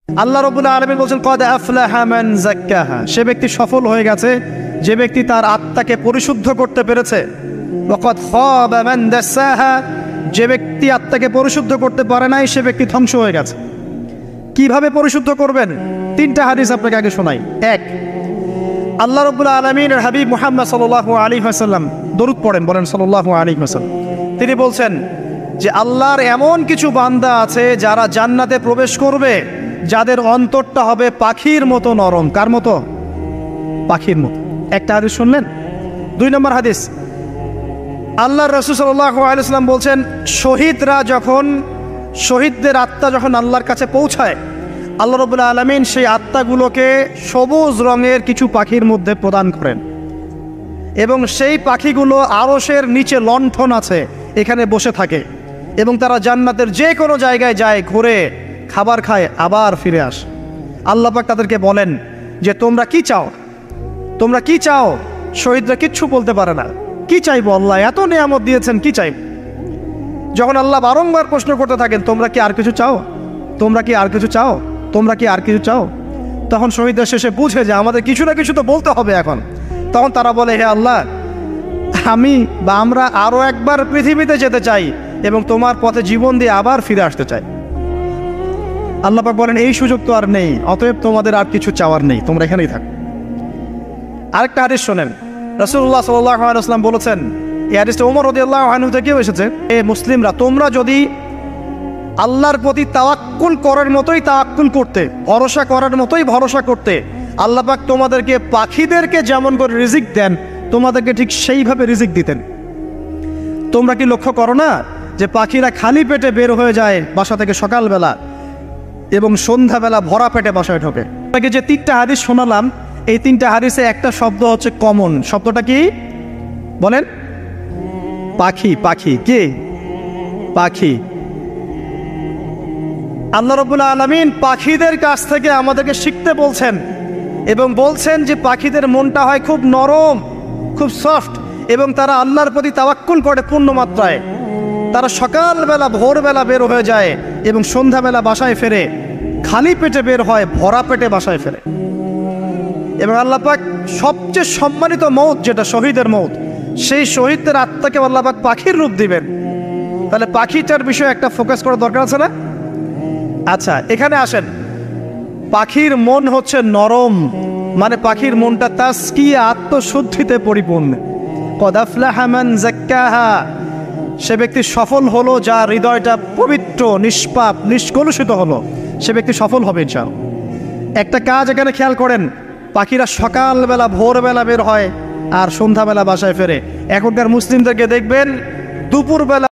আল্লাহ রাব্বুল আলামিন বলেন কদ আফলাহা মান যাক্কাহা, সে ব্যক্তি সফল হয়ে গেছে যে ব্যক্তি তার আত্মাকে পরিশুদ্ধ করতে পেরেছে। ওয়া কদ খাবা মান দাসাহা, যে ব্যক্তি আত্মাকে পরিশুদ্ধ করতে পারে নাই সে ব্যক্তি ধ্বংস হয়ে গেছে। কিভাবে পরিশুদ্ধ করবেন? তিনটা হাদিস আপনাকে আগে শোনাই। এক, আল্লাহ রাব্বুল আলামিনের হাবিব মুহাম্মদ সাল্লাল্লাহু আলাইহি ওয়াসাল্লাম দরুদ পড়েন, বলেন সাল্লাল্লাহু আলাইহি ওয়াসাল্লাম। তিনি বলছেন যে আল্লাহর এমন কিছু বান্দা আছে যারা জান্নাতে প্রবেশ করবে যাদের অন্তরটা হবে পাখির মতো নরম। কার মতো? পাখির মতো। একটা হাদিস শুনলেন। দুই নম্বর হাদিস, আল্লাহর রাসূল সাল্লাল্লাহু আলাইহি ওয়াসাল্লাম বলছেন শহীদদের আত্মা যখন আল্লাহর কাছে পৌঁছায়, আল্লাহ রাব্বুল আলামিন সেই আত্মাগুলোকে সবুজ রঙের কিছু পাখির মধ্যে প্রদান করেন এবং সেই পাখিগুলো আরশের নিচে লণ্ঠন আছে এখানে বসে থাকে এবং তারা জান্নাতের যে কোনো জায়গায় যায়, ঘুরে খাবার খায়, আবার ফিরে আসে। আল্লাহ পাক তাদেরকে বলেন যে তোমরা কি চাও, তোমরা কি চাও? শহীদরা কিচ্ছু বলতে পারে না। কি চাইবো আল্লাহ, এত নিয়ামত দিয়েছেন, কি চাইব? যখন আল্লাহ বারংবার প্রশ্ন করতে থাকেন তোমরা কি আর কিছু চাও, তোমরা কি আর কিছু চাও, তোমরা কি আর কিছু চাও, তখন শহীদরা শেষে বুঝে যে আমাদের কিছু না কিছু তো বলতে হবে এখন। তখন তারা বলে হে আল্লাহ, আমরা আরো একবার পৃথিবীতে যেতে চাই এবং তোমার পথে জীবন দিয়ে আবার ফিরে আসতে চাই। আল্লাহ পাক বলেন এই সুযোগ তো আর নেই, অতএব তোমাদের আর কিছু চাওয়ার নেই, তোমরা এখানেই থাকো। আরেকটা হাদিস শোনেন, রাসূলুল্লাহ সাল্লাল্লাহু আলাইহি ওয়াসাল্লাম বলেছেন, এই হাদিসটা ওমর রাদিয়াল্লাহু আনহু থেকে এসেছে, এ মুসলিমরা তোমরা যদি আল্লাহর প্রতি তাওয়াক্কুল করার মতোই তাওয়াক্কুল করতে, ভরসা করার মতোই ভরসা করতে, আল্লাহ পাক তোমাদেরকে পাখিদেরকে যেমন করে রিজিক দেন তোমাদেরকে ঠিক সেইভাবে রিজিক দিতেন। তোমরা কি লক্ষ্য করো না যে পাখিরা খালি পেটে বের হয়ে যায় বাসা থেকে সকালবেলা এবং সন্ধ্যাবেলা ভরা পেটে বাসায় ঢোকে? আপনাকে যে তিনটা হাদিস শোনালাম এই তিনটা হাদিসে একটা শব্দ হচ্ছে কমন। শব্দটা কি বলেন? পাখি। পাখি কি? পাখি। আল্লাহ রাব্বুল আলামিন পাখিদের কাছ থেকে আমাদেরকে শিখতে বলছেন এবং বলছেন যে পাখিদের মনটা হয় খুব নরম, খুব সফট এবং তারা আল্লাহর প্রতি তাওয়াক্কুল করে পূর্ণ মাত্রায়। তারা সকালবেলা ভোরবেলা বের হয়ে যায় এবং সন্ধ্যাবেলা বাসায় ফেরে, খালি পেটে বের হয়, ভরা পেটে বাসায় ফেরে। এবং আল্লাহ পাক সবচেয়ে সম্মানিত মৌত যেটা শহীদের মৌত, সেই শহীদদের আত্মাকে আল্লাহ পাক পাখির রূপ দিবেন। তাহলে পাখিটার বিষয়ে একটা ফোকাস করার দরকার আছে না? আচ্ছা, এখানে আসেন। পাখির মন হচ্ছে নরম, মানে পাখির মনটা তাসকিয়া, আত্মশুদ্ধিতে পরিপূর্ণ। কদ আফলাহা মান যাক্কাহা, সে ব্যক্তি সফল হলো যার হৃদয়টা পবিত্র, নিষ্পাপ, নিষ্কলুষিত হলো, সে ব্যক্তি সফল হবে ইনশাআল্লাহ। একটা কাজ এখানে খেয়াল করেন, পাখিরা সকালবেলা ভোরবেলা বের হয় আর সন্ধ্যাবেলা বাসায় ফেরে। এখনকার মুসলিমদেরকে দেখবেন দুপুরবেলা